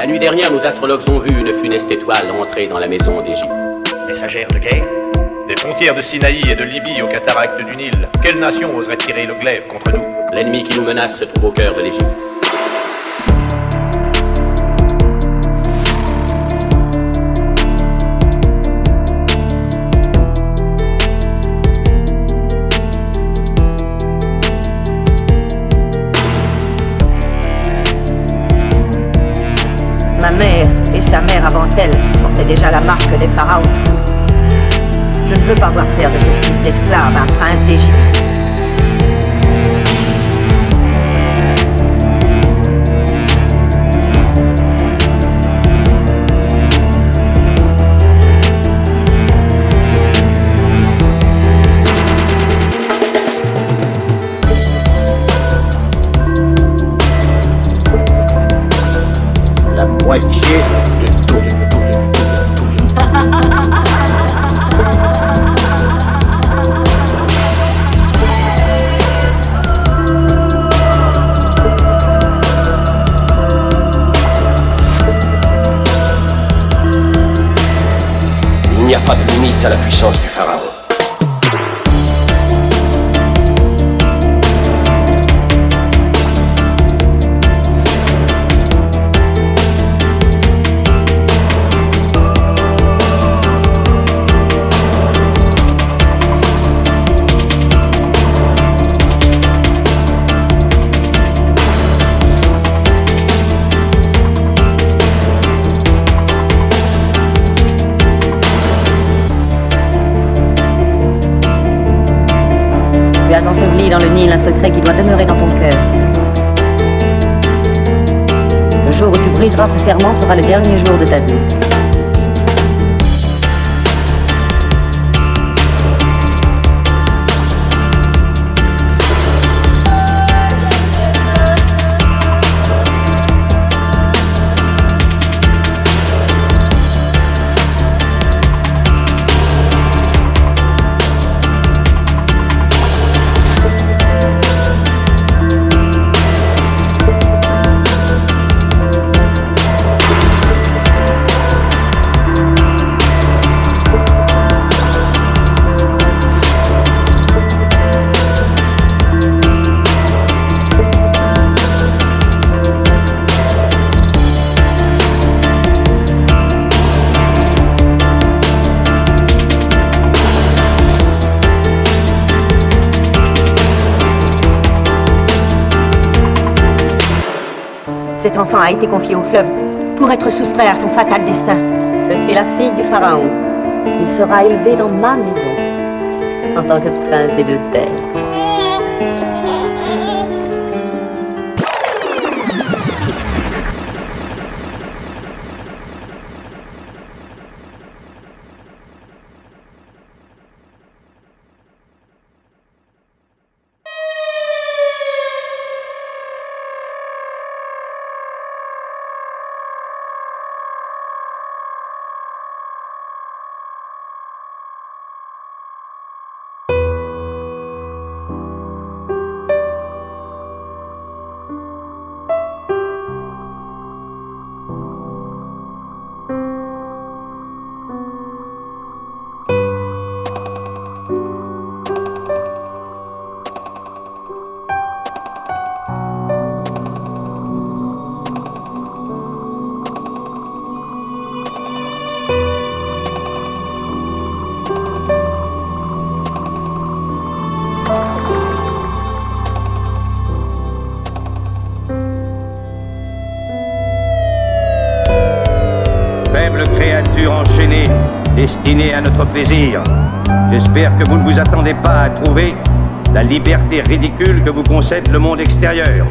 La nuit dernière, nos astrologues ont vu une funeste étoile entrer dans la maison d'Égypte. Messagère de guerre? Des frontières de Sinaï et de Libye aux cataractes du Nil, quelle nation oserait tirer le glaive contre nous? L'ennemi qui nous menace se trouve au cœur de l'Égypte. Ma mère et sa mère avant elle portaient déjà la marque des pharaons. Je ne veux pas voir faire de ce fils d'esclave un prince d'Égypte. La moitié de tout. Il n'y a pas de limite à la puissance du pharaon. Tu as enseveli dans le Nil un secret qui doit demeurer dans ton cœur. Le jour où tu briseras ce serment sera le dernier jour de ta vie. Cet enfant a été confié au fleuve pour être soustrait à son fatal destin. Je suis la fille du pharaon. Il sera élevé dans ma maison, en tant que prince des deux terres. Faible créature enchaînée, destinée à notre plaisir, j'espère que vous ne vous attendez pas à trouver la liberté ridicule que vous concède le monde extérieur.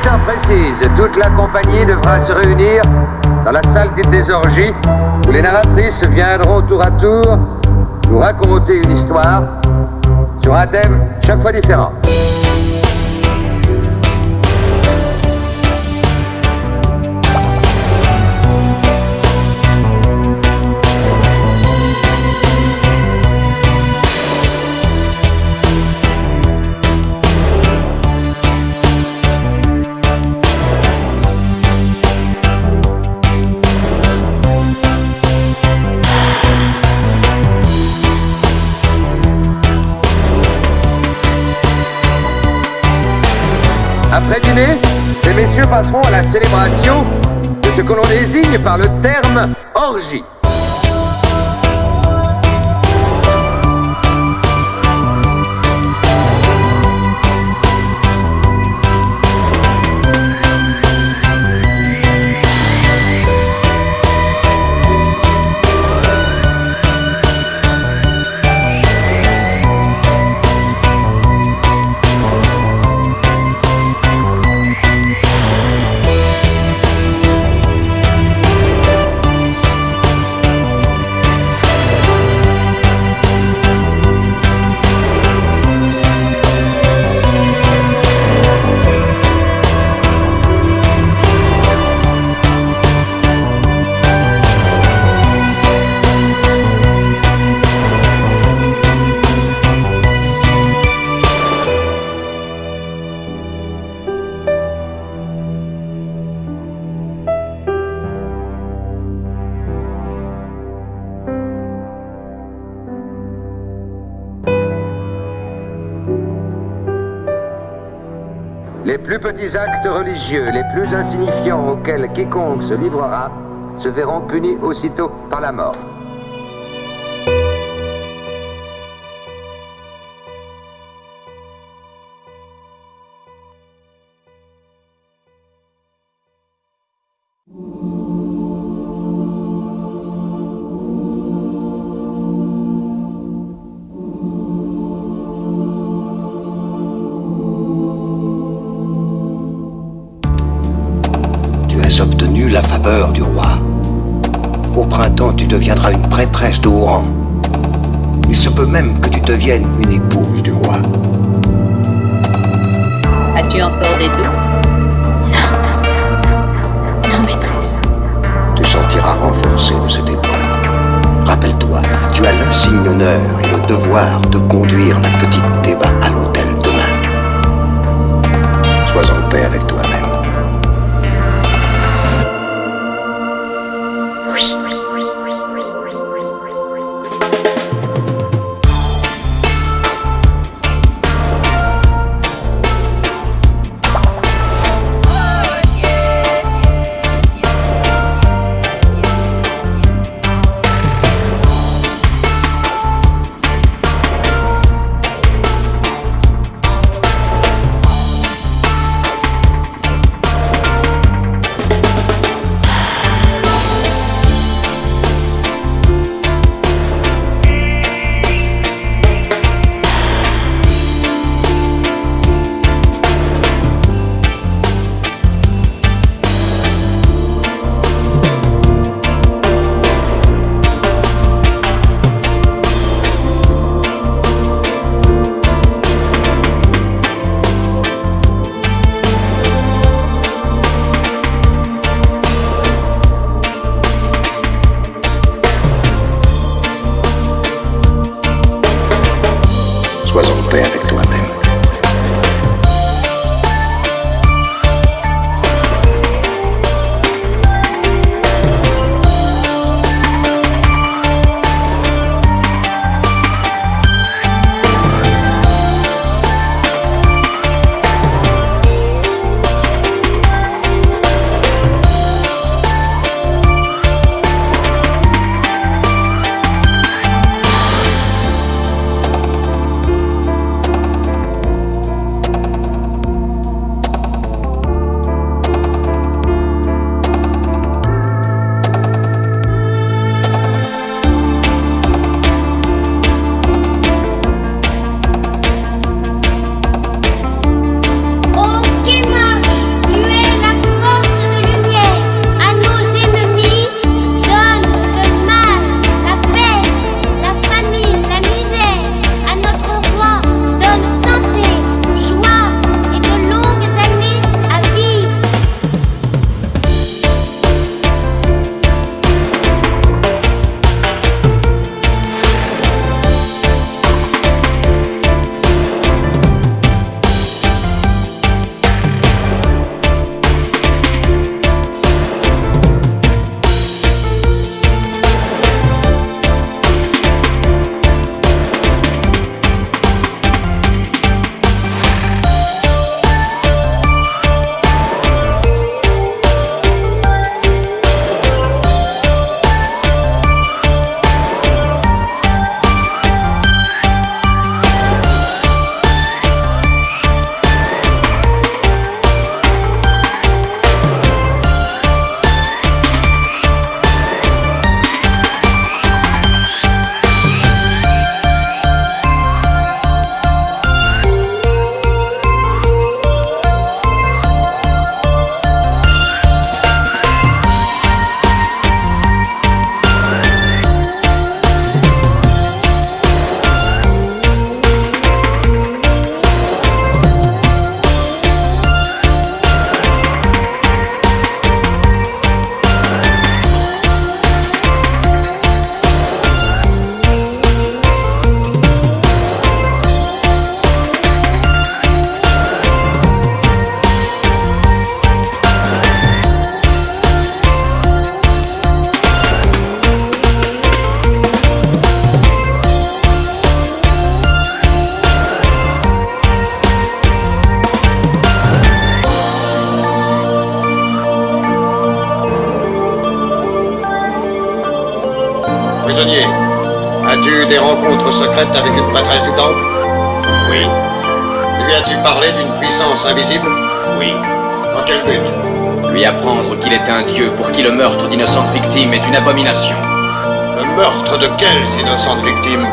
18h précise, toute la compagnie devra se réunir dans la salle dite des orgies, où les narratrices viendront tour à tour nous raconter une histoire sur un thème chaque fois différent. Après dîner, ces messieurs passeront à la célébration de ce que l'on désigne par le terme orgie. Les plus petits actes religieux, les plus insignifiants auxquels quiconque se livrera, se verront punis aussitôt par la mort. Tu as obtenu la faveur du roi. Au printemps, tu deviendras une prêtresse de haut rang. Il se peut même que tu deviennes une épouse du roi. As-tu encore des doutes? Non, maîtresse. Tu sortiras renforcé de cette épreuve. Rappelle-toi, tu as l'insigne honneur et le devoir de conduire la petite Théba à l'hôtel demain. Sois en paix avec toi-même. prisonnier, as-tu eu des rencontres secrètes avec une maîtresse du temple? Oui, Lui as-tu parlé d'une puissance invisible? oui. Dans quel but? Lui apprendre qu'il est un dieu pour qui le meurtre d'innocentes victimes est une abomination. Le meurtre de quelles innocentes victimes?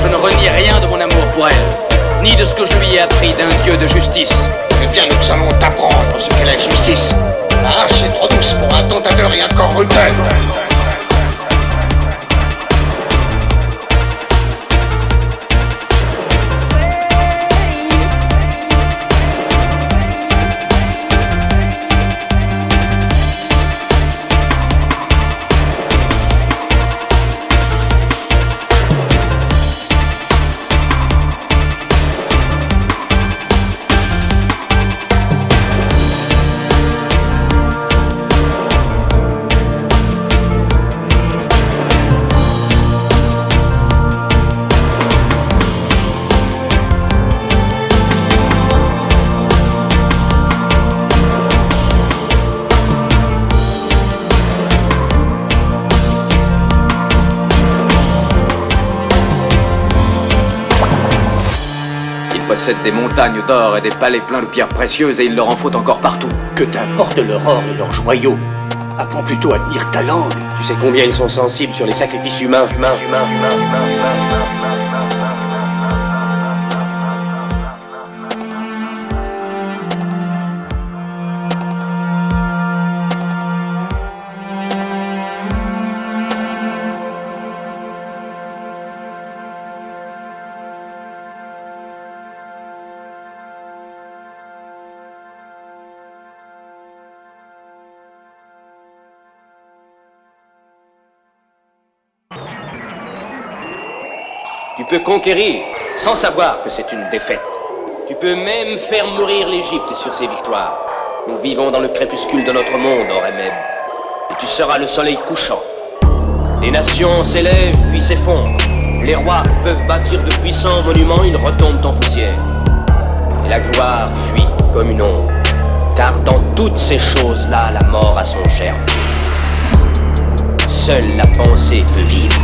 Je ne renie rien de mon amour pour elle, ni de ce que je lui ai appris d'un dieu de justice. Eh bien, nous allons t'apprendre ce qu'est la justice. La hache est trop douce pour un tentateur et un corrupteur. Possède des montagnes d'or et des palais pleins de pierres précieuses et il leur en faut encore partout. Que t'importe leur or et leurs joyaux? Apprends plutôt à tenir ta langue. Tu sais combien ils sont sensibles sur les sacrifices humains. Tu peux conquérir sans savoir que c'est une défaite. Tu peux même faire mourir l'Égypte sur ses victoires. Nous vivons dans le crépuscule de notre monde, Horemheb. Et tu seras le soleil couchant. Les nations s'élèvent puis s'effondrent. Les rois peuvent bâtir de puissants monuments, ils retombent en poussière. Et la gloire fuit comme une ombre. Car dans toutes ces choses-là, la mort a son germe. Seule la pensée peut vivre.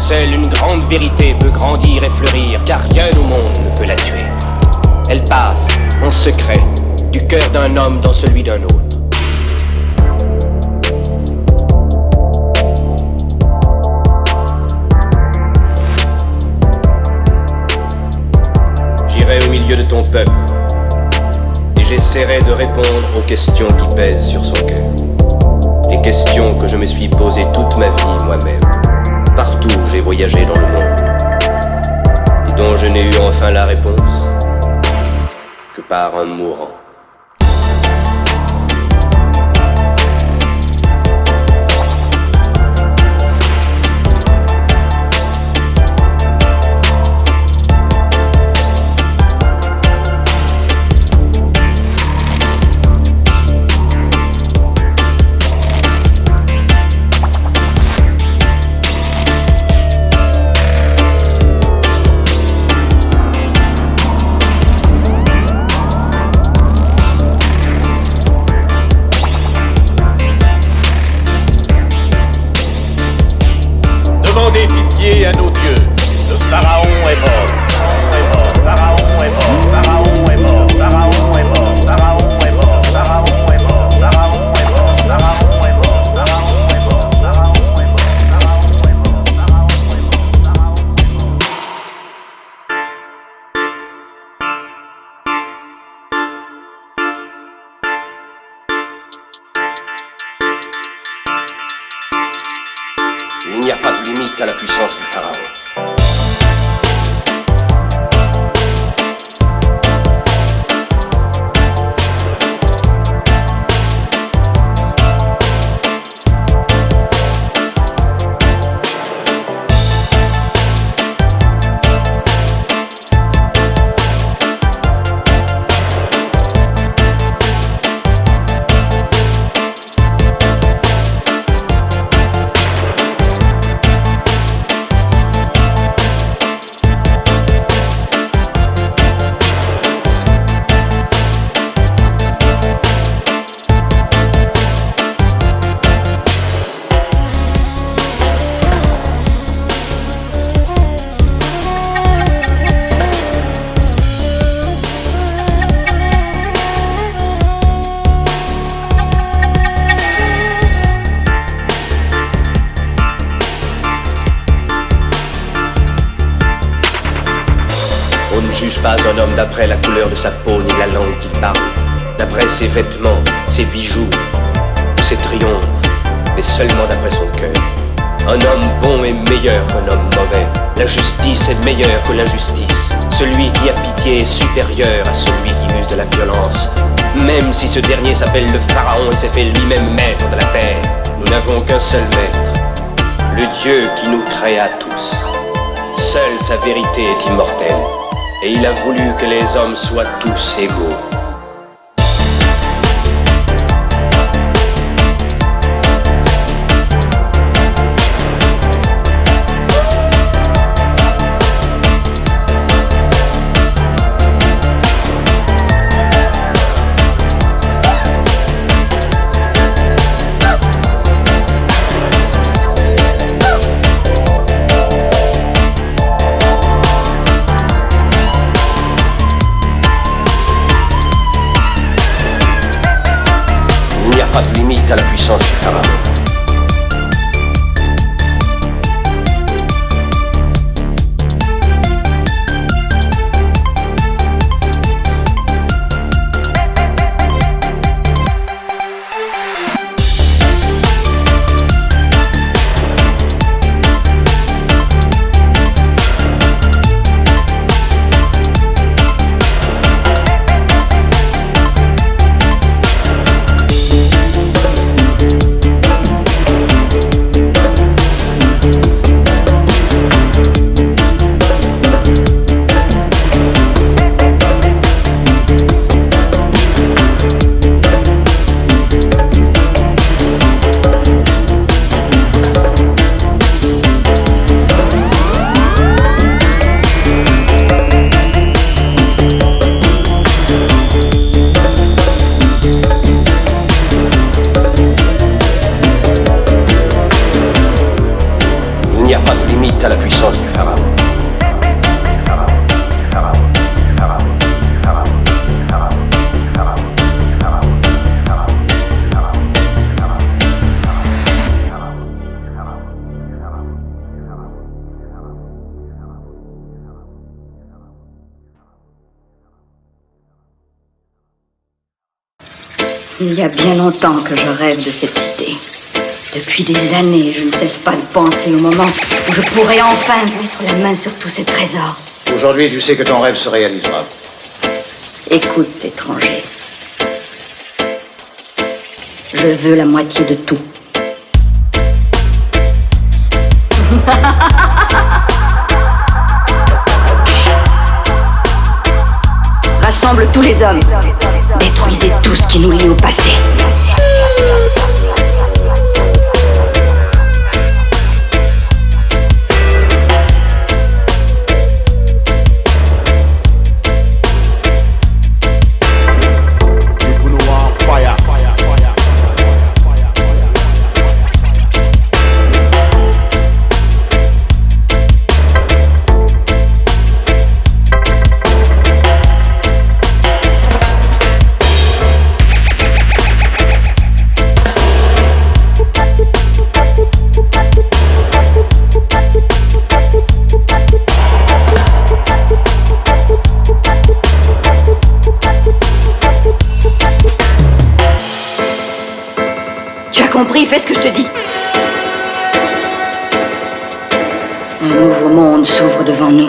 Seule une grande vérité peut grandir et fleurir, car rien au monde ne peut la tuer. Elle passe, en secret, du cœur d'un homme dans celui d'un autre. J'irai au milieu de ton peuple, et j'essaierai de répondre aux questions qui pèsent sur son cœur. Les questions que je me suis posées toute ma vie moi-même. Partout où j'ai voyagé dans le monde, et dont je n'ai eu enfin la réponse que par un mourant. Demandez pitié à nos dieux. Le pharaon est mort. Pharaon est mort. Pharaon est mort. Pharaon est mort. Pharaon est mort. Pharaon est mort. Pharaon est mort. Pharaon est mort. Pharaon est mort. Pharaon est mort. Pharaon est mort. Pharaon est Il n'y a pas de limite à la puissance du pharaon. juge pas un homme d'après la couleur de sa peau ni la langue qu'il parle, d'après ses vêtements, ses bijoux, ses triomphes, mais seulement d'après son cœur. Un homme bon est meilleur qu'un homme mauvais. La justice est meilleure que l'injustice. Celui qui a pitié est supérieur à celui qui use de la violence. Même si ce dernier s'appelle le Pharaon et s'est fait lui-même maître de la terre, nous n'avons qu'un seul maître, le Dieu qui nous créa tous. Seule sa vérité est immortelle, et il a voulu que les hommes soient tous égaux. Pas de limite à la puissance du Pharaon. À la puissance du Pharaon. Il y a bien longtemps que je rêve de cette idée. Depuis des années, je ne cesse pas de penser au moment où je pourrai enfin mettre la main sur tous ces trésors. Aujourd'hui, tu sais que ton rêve se réalisera. Écoute, étranger. Je veux la moitié de tout. Rassemble tous les hommes. Détruisez tout ce qui nous lie au passé. Compris, fais ce que je te dis. Un nouveau monde s'ouvre devant nous.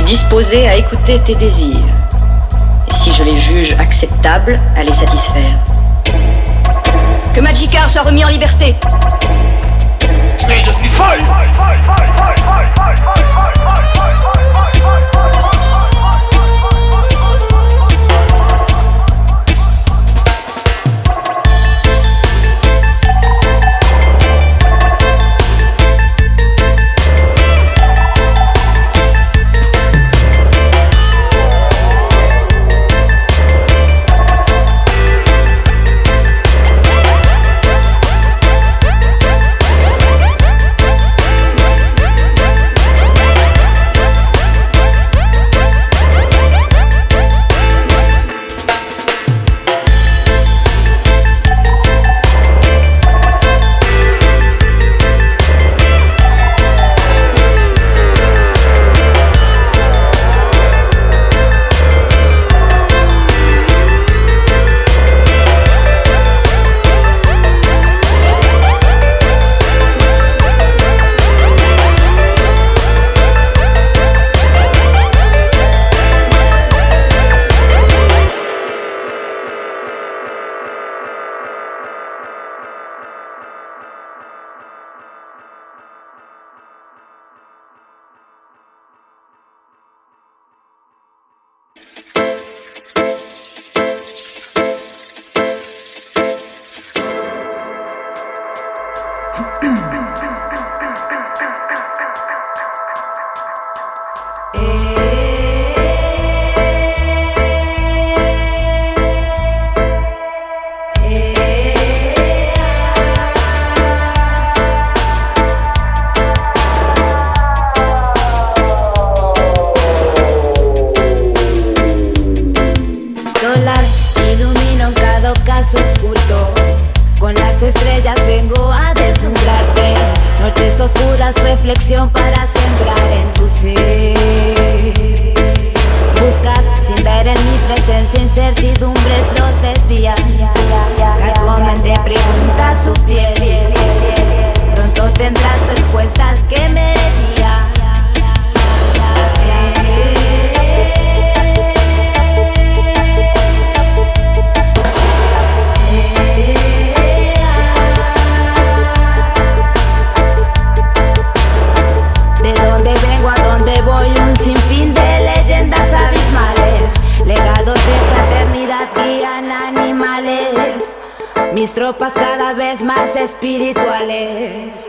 Disposé à écouter tes désirs, et si je les juge acceptables, à les satisfaire. Que Magikarp soit remis en liberté. Tu es devenue folle! Reflexión para sembrar en tu ser. Buscas sin ver en mi presencia incertidumbres, los desvían. Carcomen de preguntas su piel. Pronto tendrás respuestas que merecía. Sinfín de leyendas abismales, legados de fraternidad guían animales, mis tropas cada vez más espirituales.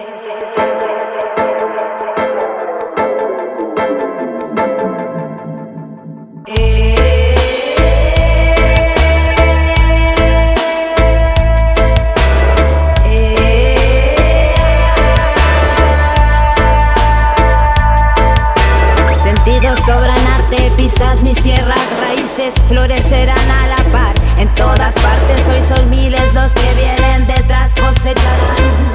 Sobran arte, pisas mis tierras, raíces florecerán a la par. En todas partes hoy son miles los que vienen detrás, cosecharán.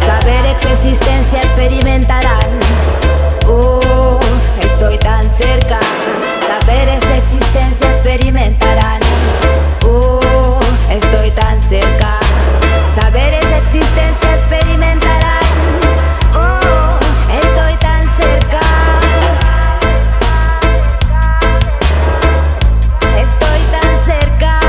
Saberes existencia experimentarán. Estoy tan cerca. Saberes existencia experimentarán. Estoy tan cerca. Saberes existencia experimentarán. Estoy tan cerca.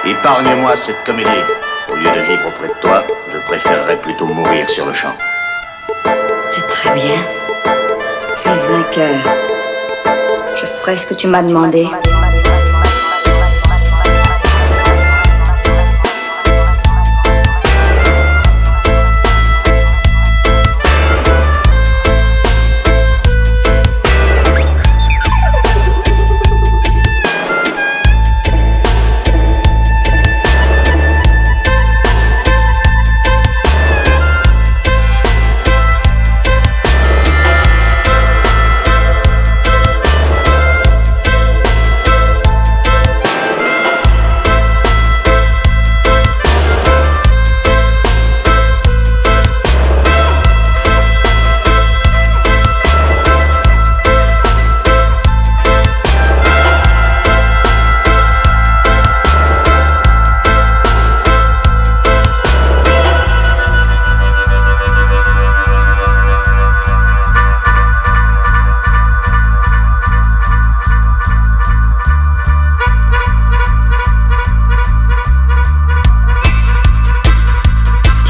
Épargne-moi cette comédie. Au lieu de vivre auprès de toi, je préférerais plutôt mourir sur le champ. C'est très bien. Tu es vainqueur. Je ferai ce que tu m'as demandé.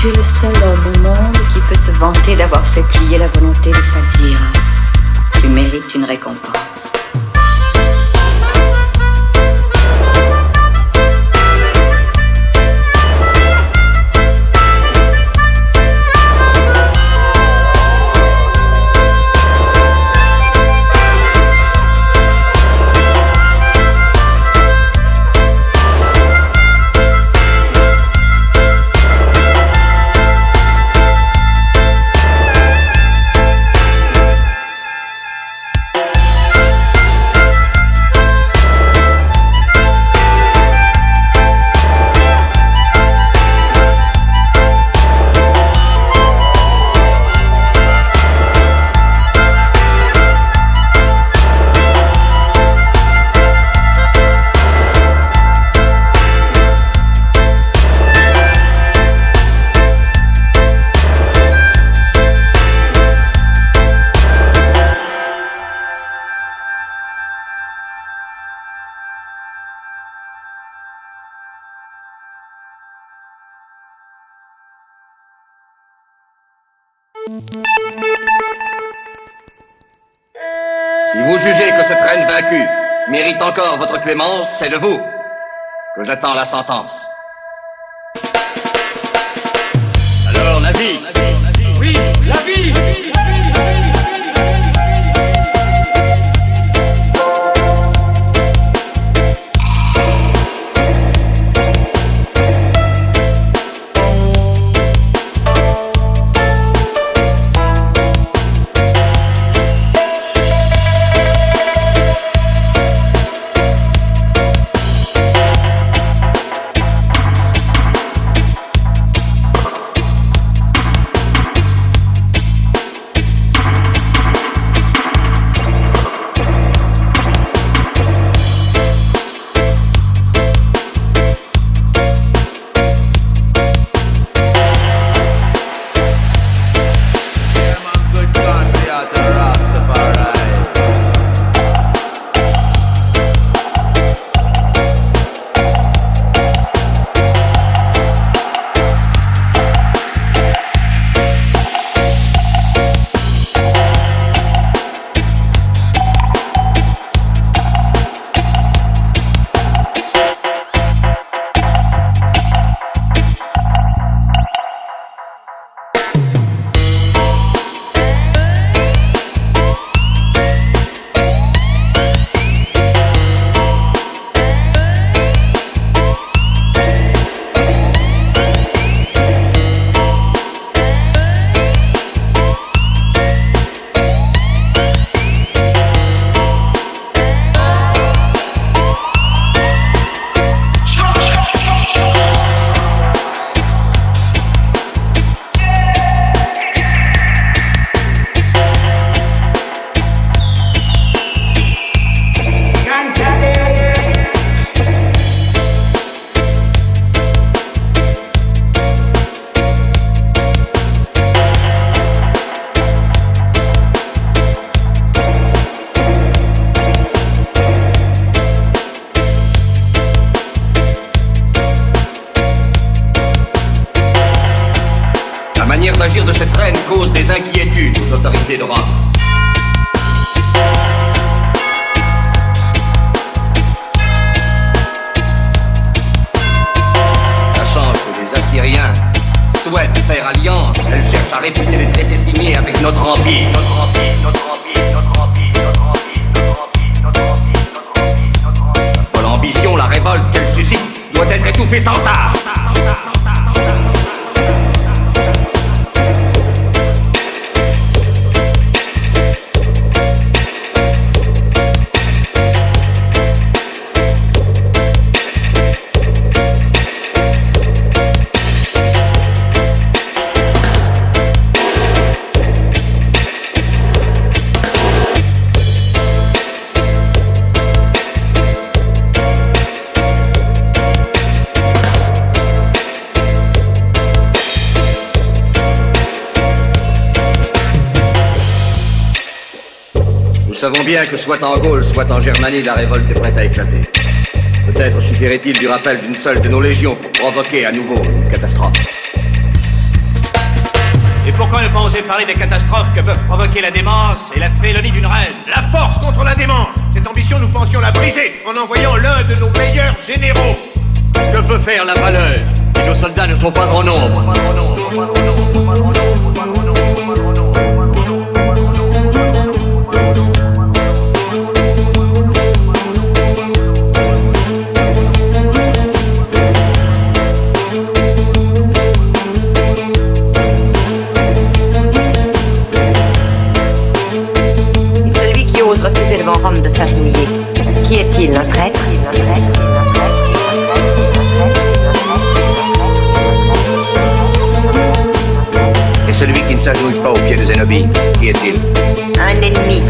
Tu es le seul homme au monde qui peut se vanter d'avoir fait plier la volonté de Fazira. Tu mérites une récompense. Si vous jugez que cette reine vaincue mérite encore votre clémence, c'est de vous que j'attends la sentence. Alors, la vie. Oui, la vie. l'avenir de cette reine cause des inquiétudes aux autorités de Rome. Sachant que les Assyriens souhaitent faire alliance, elle cherche à réputer les traités signés avec notre empire. Sa folle ambition, la révolte qu'elle suscite, doit être étouffée sans tard. Nous savons bien que soit en Gaule, soit en Germanie, la révolte est prête à éclater. Peut-être suffirait-il du rappel d'une seule de nos légions pour provoquer à nouveau une catastrophe. Et pourquoi ne pas oser parler des catastrophes que peuvent provoquer la démence et la félonie d'une reine? La force contre la démence! Cette ambition, nous pensions la briser en envoyant l'un de nos meilleurs généraux. Que peut faire la valeur? Et nos soldats ne sont pas en nombre. Refuser devant Rome de s'agenouiller. Qui est-il, un traître? Et celui qui ne s'agenouille pas aux pieds de Zénobie, qui est-il? Un ennemi.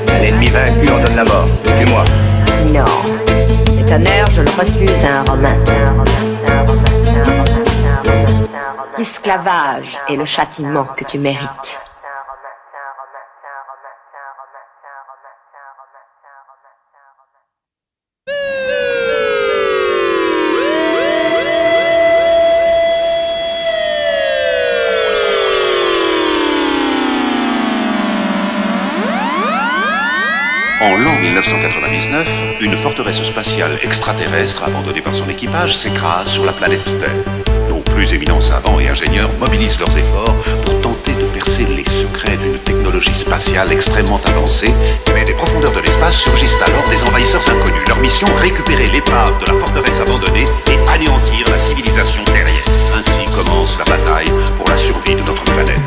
Un ennemi vaincu en donne la mort. Tue-moi. Non. Cet honneur, je le refuse à un Romain. L'esclavage est le châtiment que tu mérites. En l'an 1999, une forteresse spatiale extraterrestre abandonnée par son équipage s'écrase sur la planète Terre. Nos plus éminents savants et ingénieurs mobilisent leurs efforts pour tenter de percer les secrets d'une technologie spatiale extrêmement avancée. Mais des profondeurs de l'espace surgissent alors des envahisseurs inconnus. Leur mission, récupérer l'épave de la forteresse abandonnée et anéantir la civilisation terrienne. Ainsi commence la bataille pour la survie de notre planète.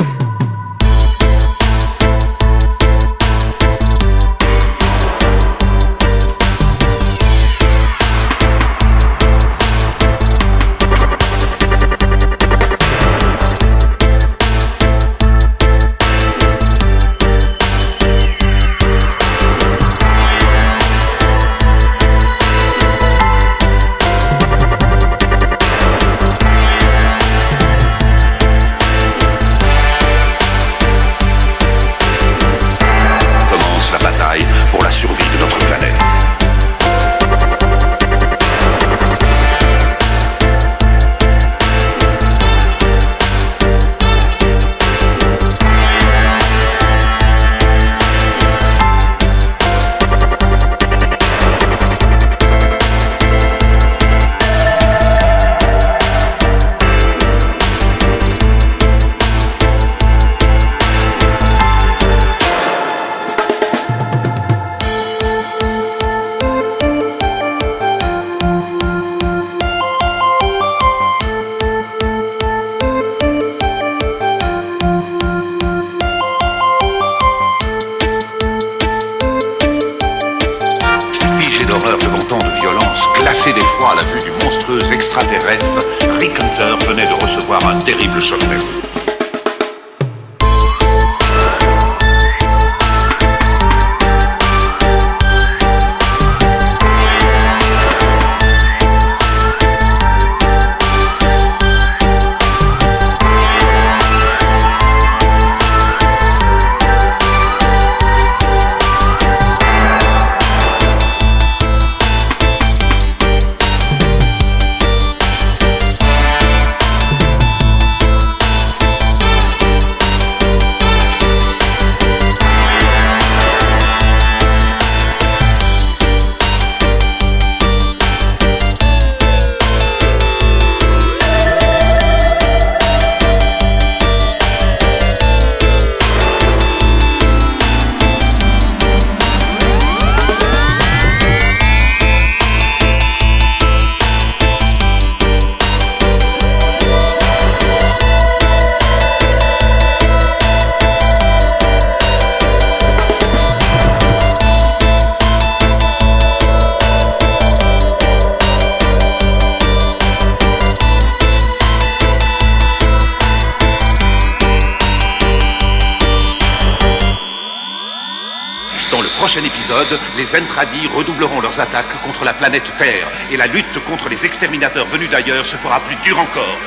Glacé d'effroi à la vue du monstrueux extraterrestre, Rick Hunter venait de recevoir un terrible choc nerveux. prochain épisode, les Zentradi redoubleront leurs attaques contre la planète Terre et la lutte contre les exterminateurs venus d'ailleurs se fera plus dure encore.